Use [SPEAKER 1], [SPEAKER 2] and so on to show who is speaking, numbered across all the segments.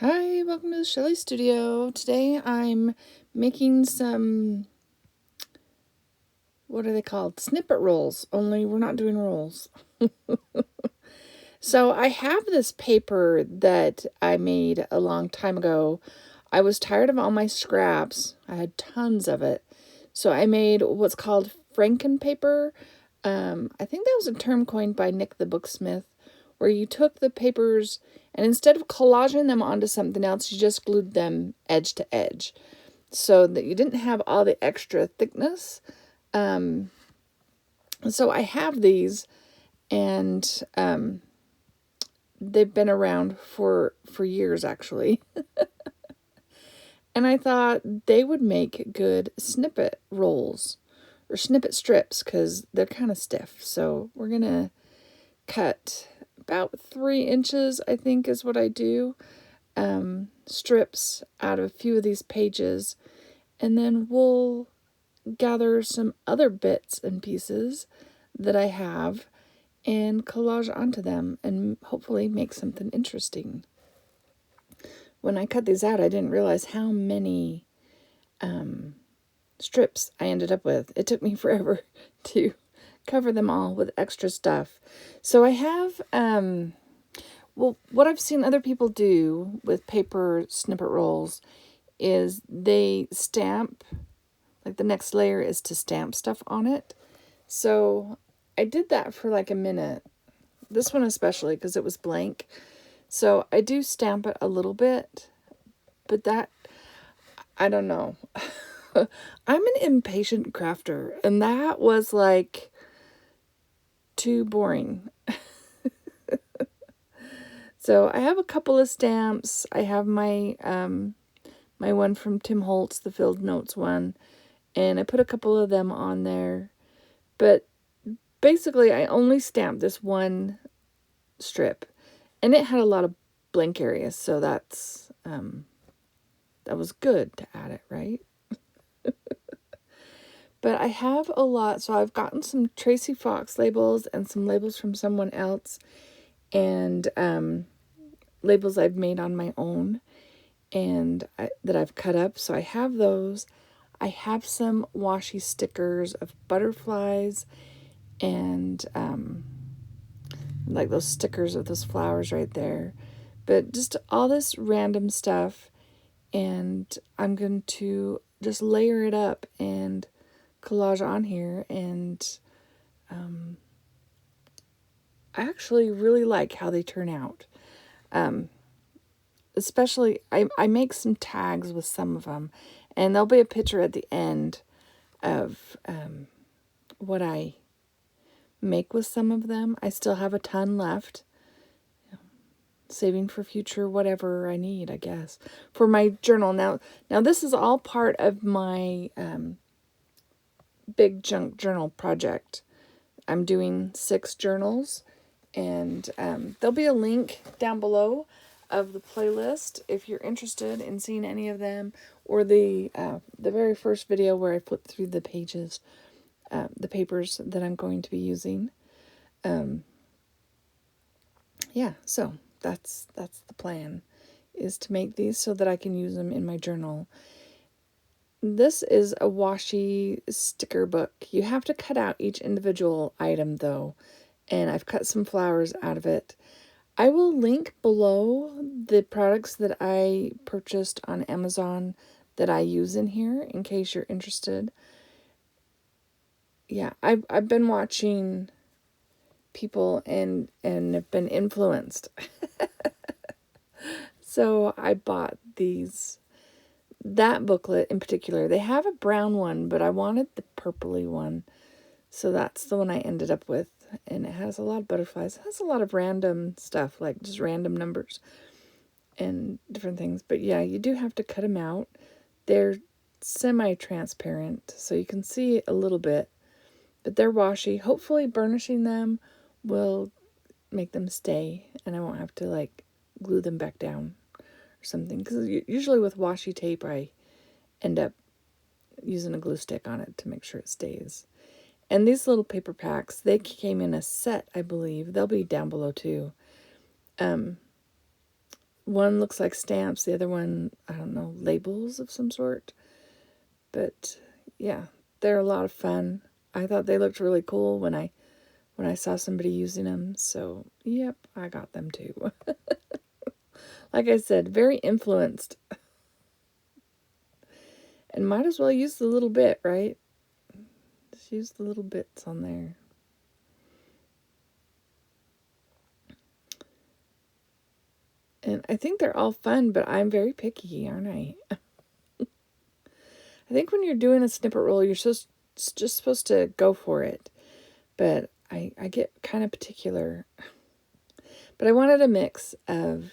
[SPEAKER 1] Hi, welcome to the Shelley Studio. Today I'm making some, what are they called? Snippet rolls, only we're not doing rolls. So I have this paper that I made a long time ago. I was tired of all my scraps. I had tons of it. So I made what's called Franken paper. I think that was a term coined by Nik the Booksmith, where you took the papers and instead of collaging them onto something else, you just glued them edge to edge so that you didn't have all the extra thickness. So I have these, and they've been around for years, actually. And I thought they would make good snippet rolls or snippet strips because they're kind of stiff. So we're going to cut about 3 inches, I think is what I do, strips out of a few of these pages. And then we'll gather some other bits and pieces that I have and collage onto them and hopefully make something interesting. When I cut these out, I didn't realize how many strips I ended up with. It took me forever to cover them all with extra stuff. So I have, what I've seen other people do with paper snippet rolls is they stamp, like the next layer is to stamp stuff on it. So I did that for like a minute. This one especially because it was blank. So I do stamp it a little bit, but that, I don't know. I'm an impatient crafter, and that was like too boring. So I have a couple of stamps. I have my my one from Tim Holtz, the Field Notes one, and I put a couple of them on there. But basically, I only stamped this one strip, and it had a lot of blank areas, so that's that was good to add it, right? But I have a lot, so I've gotten some Tracy Fox labels and some labels from someone else, and labels I've made on my own and that I've cut up. So I have those. I have some washi stickers of butterflies and like those stickers of those flowers right there. But just all this random stuff, and I'm going to just layer it up and collage on here, and I actually really like how they turn out. Especially, I make some tags with some of them, and there'll be a picture at the end of what I make with some of them. I still have a ton left, saving for future whatever I need, I guess, for my journal. Now this is all part of my big junk journal project. I'm doing 6 journals, and there'll be a link down below of the playlist if you're interested in seeing any of them, or the very first video where I flip through the pages, the papers that I'm going to be using. Yeah, so that's the plan, is to make these so that I can use them in my journal. This is a washi sticker book. You have to cut out each individual item though, and I've cut some flowers out of it. I will link below the products that I purchased on Amazon that I use in here in case you're interested. Yeah, I've been watching people and have been influenced. So I bought that booklet in particular. They have a brown one, but I wanted the purpley one. So that's the one I ended up with. And it has a lot of butterflies. It has a lot of random stuff, like just random numbers and different things. But yeah, you do have to cut them out. They're semi-transparent, so you can see a little bit. But they're washi. Hopefully burnishing them will make them stay, and I won't have to like glue them back down or something. Because usually with washi tape, I end up using a glue stick on it to make sure it stays. And these little paper packs, they came in a set, I believe. They'll be down below too. one looks like stamps, the other one, I don't know, labels of some sort. But yeah, they're a lot of fun. I thought they looked really cool when I saw somebody using them. So, yep, I got them too. Like I said, very influenced. And might as well use the little bit, right? Just use the little bits on there. And I think they're all fun, but I'm very picky, aren't I? I think when you're doing a snippet roll, you're just supposed to go for it. But I get kind of particular. But I wanted a mix of,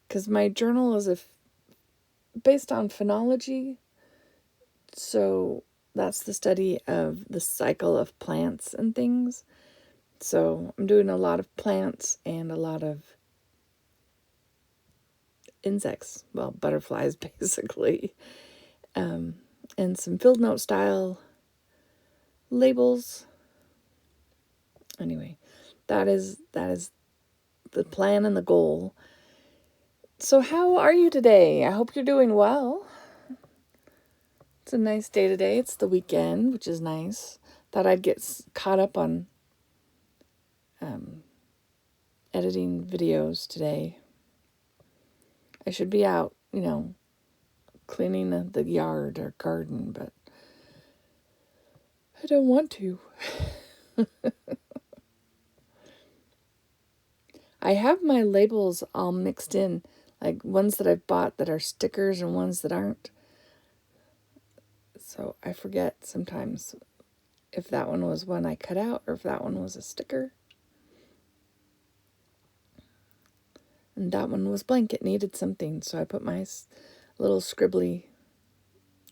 [SPEAKER 1] because my journal is based on phenology. So that's the study of the cycle of plants and things. So I'm doing a lot of plants and a lot of insects. Well, butterflies, basically. And some field note style labels. Anyway, that is the plan and the goal. So how are you today? I hope you're doing well. It's a nice day today. It's the weekend, which is nice. Thought I'd get caught up on editing videos today. I should be out, cleaning the yard or garden, but I don't want to. I have my labels all mixed in, like ones that I've bought that are stickers and ones that aren't. So I forget sometimes if that one was one I cut out or if that one was a sticker. And that one was blank. It needed something, so I put my little scribbly,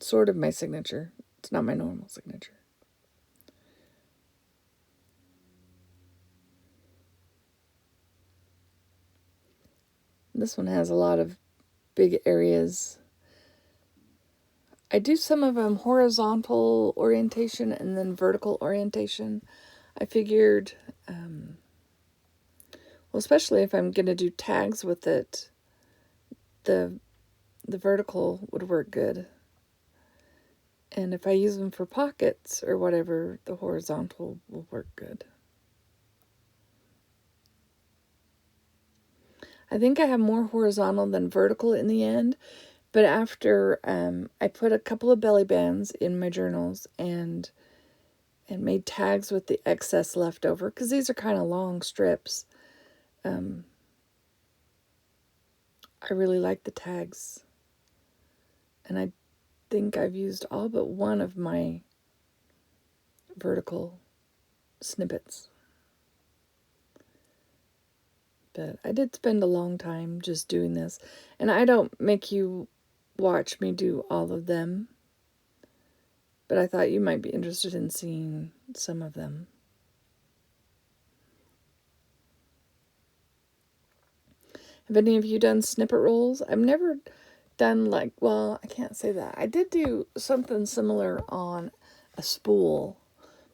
[SPEAKER 1] sort of my signature. It's not my normal signature. This one has a lot of big areas. I do some of them horizontal orientation and then vertical orientation. I figured, well, especially if I'm going to do tags with it, the vertical would work good. And if I use them for pockets or whatever, the horizontal will work good. I think I have more horizontal than vertical in the end, but after I put a couple of belly bands in my journals and made tags with the excess left over, because these are kind of long strips. I really like the tags. And I think I've used all but one of my vertical snippets. But I did spend a long time just doing this. And I don't make you watch me do all of them. But I thought you might be interested in seeing some of them. Have any of you done snippet rolls? I've never done I can't say that. I did do something similar on a spool,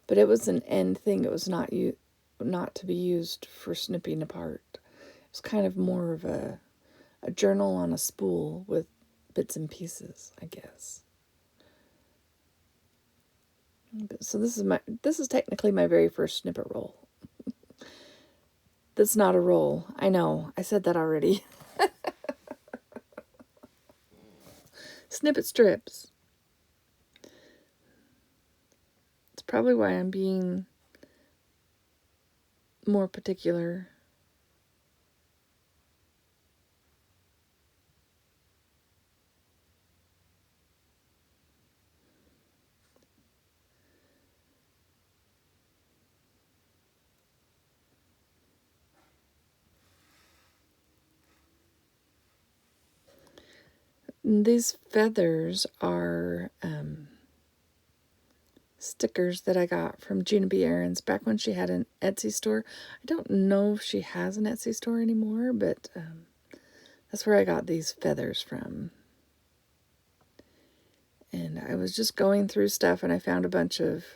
[SPEAKER 1] but it was an end thing. It was not to be used for snipping apart. It was kind of more of a journal on a spool with bits and pieces, I guess. So this is technically my very first snippet roll. That's not a roll. I know. I said that already. Snippet strips. It's probably why I'm being more particular. These feathers are stickers that I got from Gina B. Aarons back when she had an Etsy store. I don't know if she has an Etsy store anymore, but that's where I got these feathers from. And I was just going through stuff and I found a bunch of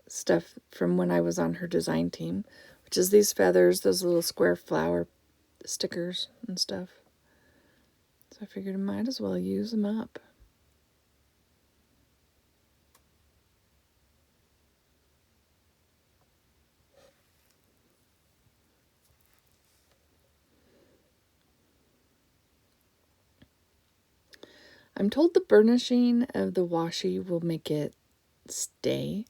[SPEAKER 1] stuff from when I was on her design team, which is these feathers, those little square flower stickers and stuff. So I figured I might as well use them up. I'm told the burnishing of the washi will make it stay,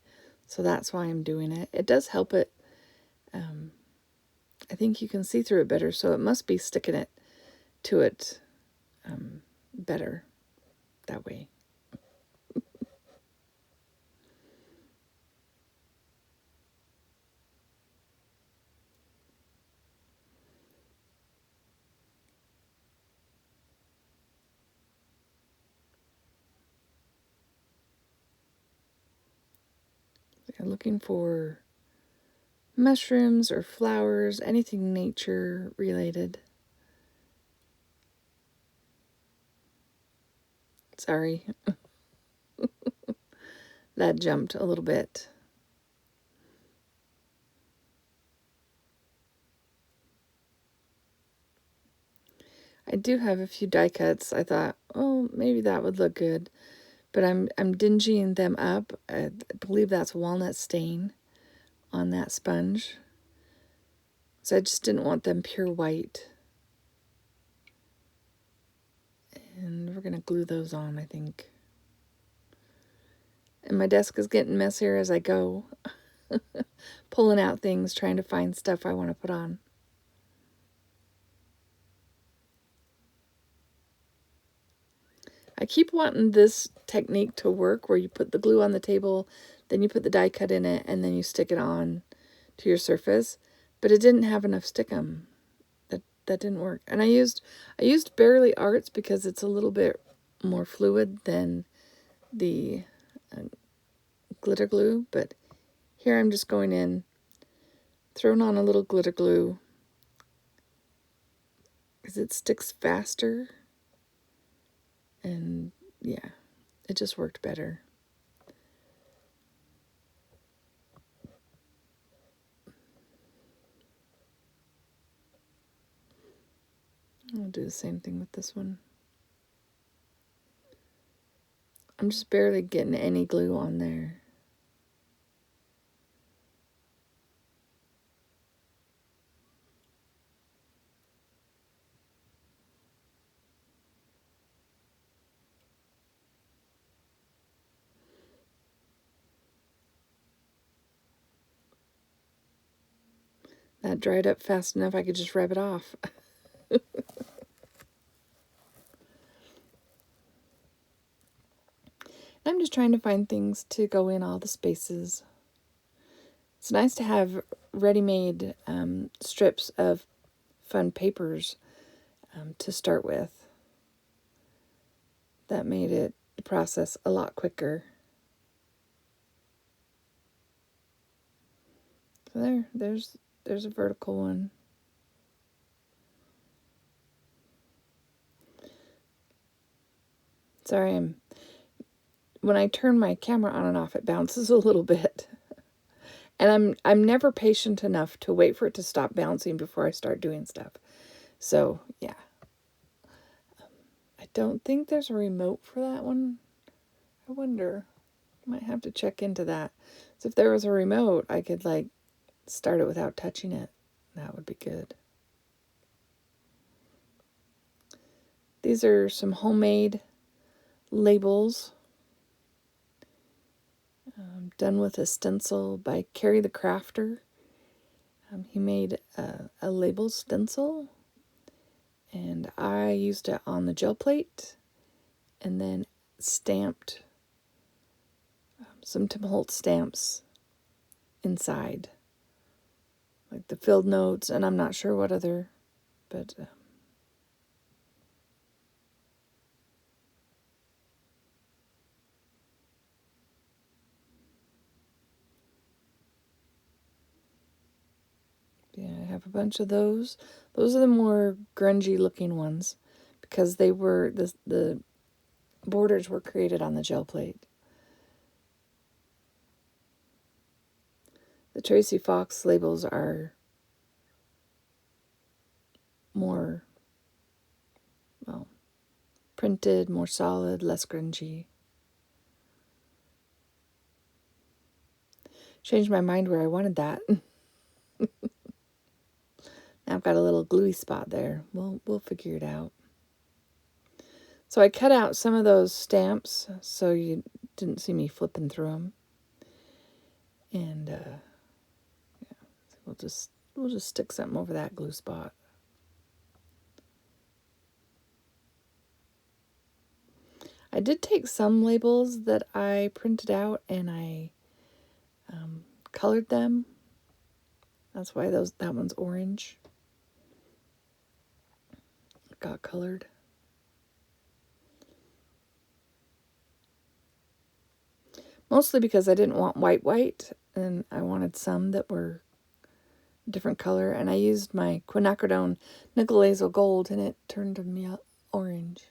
[SPEAKER 1] so that's why I'm doing it. It does help it. I think you can see through it better, so it must be sticking it to it better that way. I'm looking for mushrooms or flowers, anything nature related. Sorry. That jumped a little bit. I do have a few die cuts. I thought, oh, maybe that would look good. But I'm dingying them up. I believe that's walnut stain on that sponge. So I just didn't want them pure white. And we're going to glue those on, I think. And my desk is getting messier as I go. Pulling out things, trying to find stuff I want to put on. I keep wanting this technique to work where you put the glue on the table, then you put the die cut in it, and then you stick it on to your surface. But it didn't have enough stickum. That didn't work. And I used Barely Arts because it's a little bit more fluid than the glitter glue. But here I'm just going in, throwing on a little glitter glue because it sticks faster. And yeah, it just worked better. I'll do the same thing with this one. I'm just barely getting any glue on there. That dried up fast enough I could just rub it off. I'm just trying to find things to go in all the spaces. It's nice to have ready-made strips of fun papers to start with. That made the process a lot quicker. So there's a vertical one. Sorry, when I turn my camera on and off, it bounces a little bit. And I'm never patient enough to wait for it to stop bouncing before I start doing stuff. So, yeah. I don't think there's a remote for that one. I wonder. Might have to check into that. So if there was a remote, I could, like, start it without touching it. That would be good. These are some homemade labels. Done with a stencil by Carrie the Crafter. He made a label stencil, and I used it on the gel plate and then stamped some Tim Holtz stamps inside, like the filled notes, and I'm not sure what other, but yeah, I have a bunch of those. Those are the more grungy looking ones because they were the borders were created on the gel plate. The Tracy Fox labels are more, well, printed, more solid, less grungy. Changed my mind where I wanted that. Now I've got a little gluey spot there. We'll figure it out. So I cut out some of those stamps so you didn't see me flipping through them. And yeah, we'll just stick something over that glue spot. I did take some labels that I printed out and I colored them. That's why that one's orange. It got colored. Mostly because I didn't want white, and I wanted some that were different color. And I used my quinacridone nickel laser gold, and it turned me orange.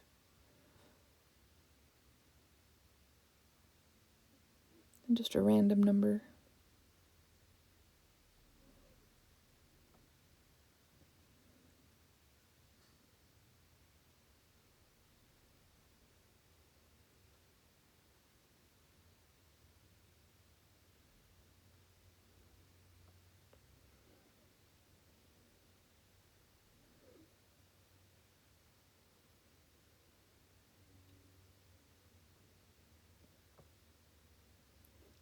[SPEAKER 1] And just a random number.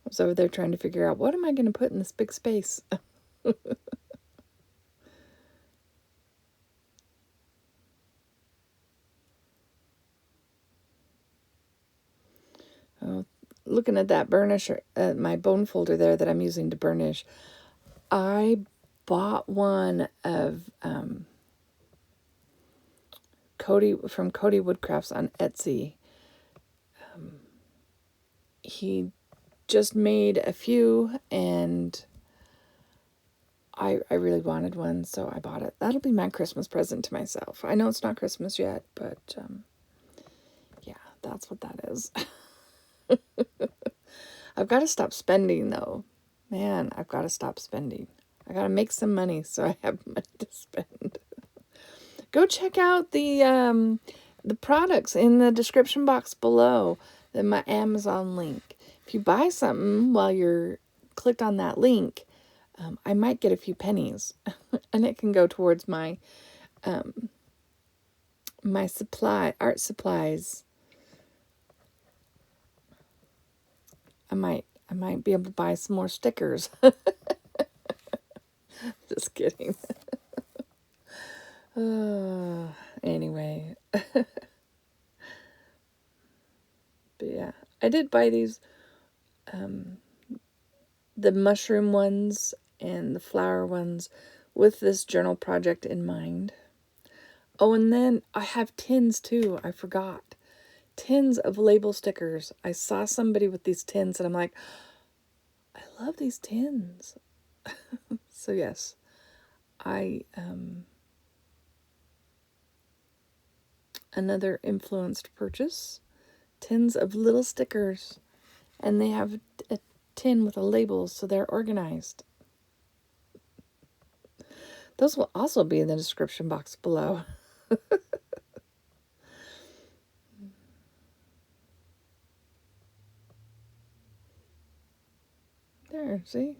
[SPEAKER 1] I was over there trying to figure out, what am I going to put in this big space? Oh, looking at that burnish, my bone folder there that I'm using to burnish, I bought one of Cody Woodcrafts on Etsy. He just made a few, and I really wanted one, so I bought it. That'll be my Christmas present to myself. I know it's not Christmas yet, but yeah, that's what that is. I've got to stop spending, though. Man, I've got to stop spending. I got to make some money so I have money to spend. Go check out the products in the description box below, my Amazon link. If you buy something while you're clicked on that link, I might get a few pennies, and it can go towards my my art supplies. I might be able to buy some more stickers. Just kidding. Anyway. But yeah, I did buy these, the mushroom ones and the flower ones with this journal project in mind. Oh, and then I have tins too. I forgot. Tins of label stickers. I saw somebody with these tins and I'm like, I love these tins. So yes, another influenced purchase. Tins of little stickers. And they have a tin with a label, so they're organized. Those will also be in the description box below. There, see?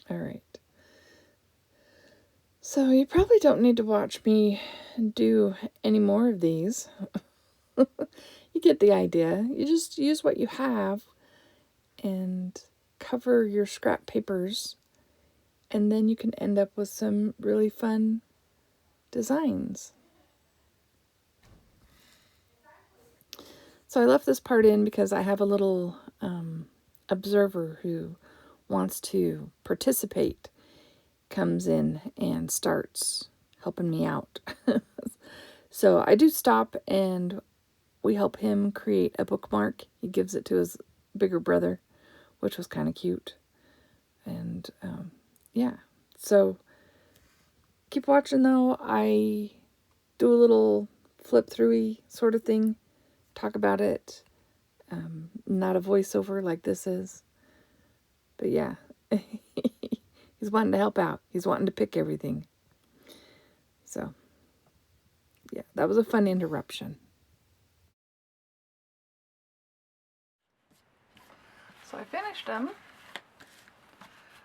[SPEAKER 1] All right. So you probably don't need to watch me do any more of these. You get the idea. You just use what you have and cover your scrap papers, and then you can end up with some really fun designs. So I left this part in because I have a little observer who wants to participate, comes in and starts helping me out. So I do stop and we help him create a bookmark. He gives it to his bigger brother, which was kind of cute. And yeah, so keep watching though. I do a little flip through-y sort of thing, talk about it, Not a voiceover like this is. But yeah, he's wanting to help out. He's wanting to pick everything. So, yeah, that was a fun interruption. So I finished them.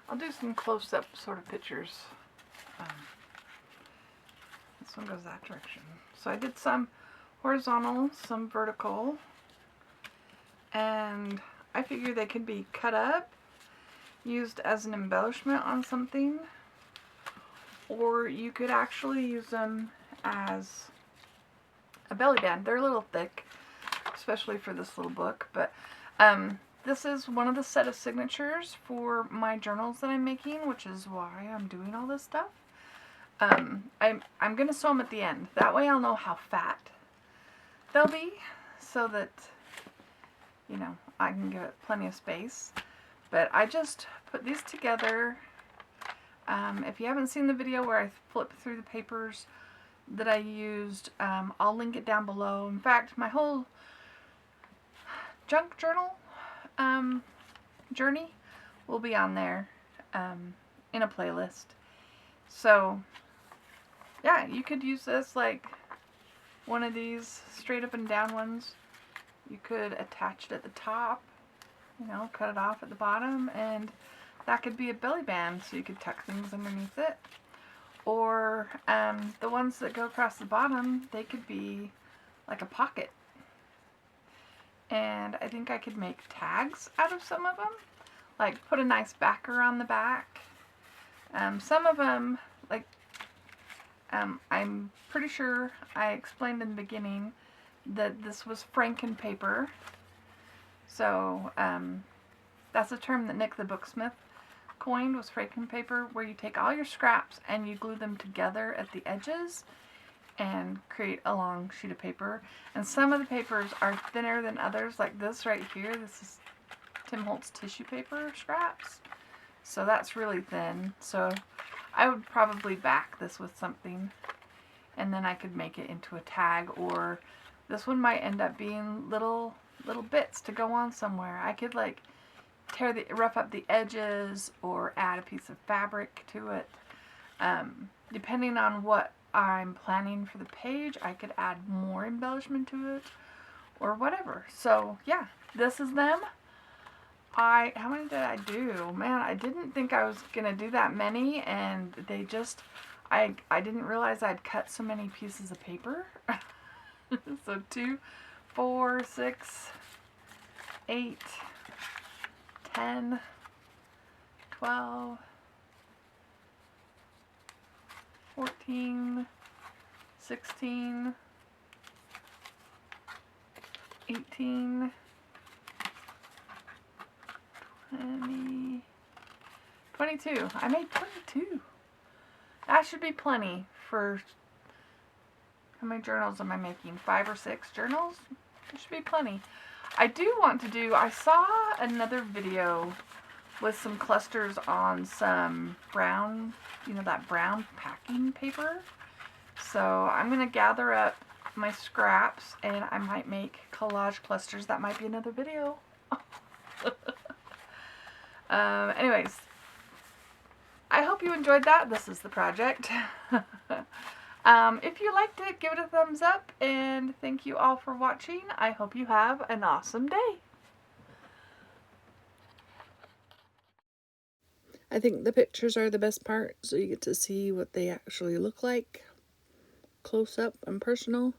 [SPEAKER 1] I'll do some close-up sort of pictures. This one goes that direction. So I did some horizontal, some vertical, and I figure they could be cut up, used as an embellishment on something, or you could actually use them as a belly band. They're a little thick, especially for this little book, but this is one of the set of signatures for my journals that I'm making, which is why I'm doing all this stuff. I'm going to sew them at the end. That way I'll know how fat they'll be, so that, you know, I can give it plenty of space. But I just put these together. If you haven't seen the video where I flip through the papers that I used, I'll link it down below. In fact, my whole junk journal journey will be on there in a playlist. So yeah, you could use this like one of these straight up and down ones. You could attach it at the top, you know, cut it off at the bottom, and that could be a belly band, so you could tuck things underneath it. Or the ones that go across the bottom, they could be like a pocket. And I think I could make tags out of some of them, like put a nice backer on the back. Some of them, like, I'm pretty sure I explained in the beginning that this was Franken paper. So that's a term that Nik the Booksmith coined, was Franken paper, where you take all your scraps and you glue them together at the edges and create a long sheet of paper. And some of the papers are thinner than others, like this right here. This is Tim Holtz tissue paper scraps. So that's really thin. So I would probably back this with something, and then I could make it into a tag, or this one might end up being little bits to go on somewhere. I could like rough up the edges or add a piece of fabric to it. Depending on what I'm planning for the page, I could add more embellishment to it or whatever. So yeah, this is them. How many did I do? Man, I didn't think I was gonna do that many, and they just, I didn't realize I'd cut so many pieces of paper. So 2, 4, 6, 8, 10, 12, 14, 16, 18, 20, 22. I made 22. That should be plenty for, how many journals am I making? 5 or 6 journals? It should be plenty. I do want to do, I saw another video with some clusters on some brown, you know, that brown packing paper. So I'm going to gather up my scraps and I might make collage clusters. That might be another video. Anyways, I hope you enjoyed that. This is the project. If you liked it, give it a thumbs up, and thank you all for watching. I hope you have an awesome day. I think the pictures are the best part, so you get to see what they actually look like, close up and personal.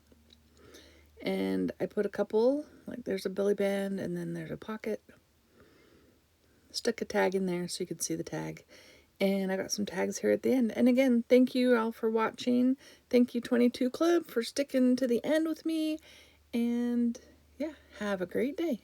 [SPEAKER 1] And I put a couple, like there's a belly band and then there's a pocket. Stuck a tag in there so you could see the tag. And I got some tags here at the end. And again, thank you all for watching. Thank you 22 Club for sticking to the end with me. And yeah, have a great day.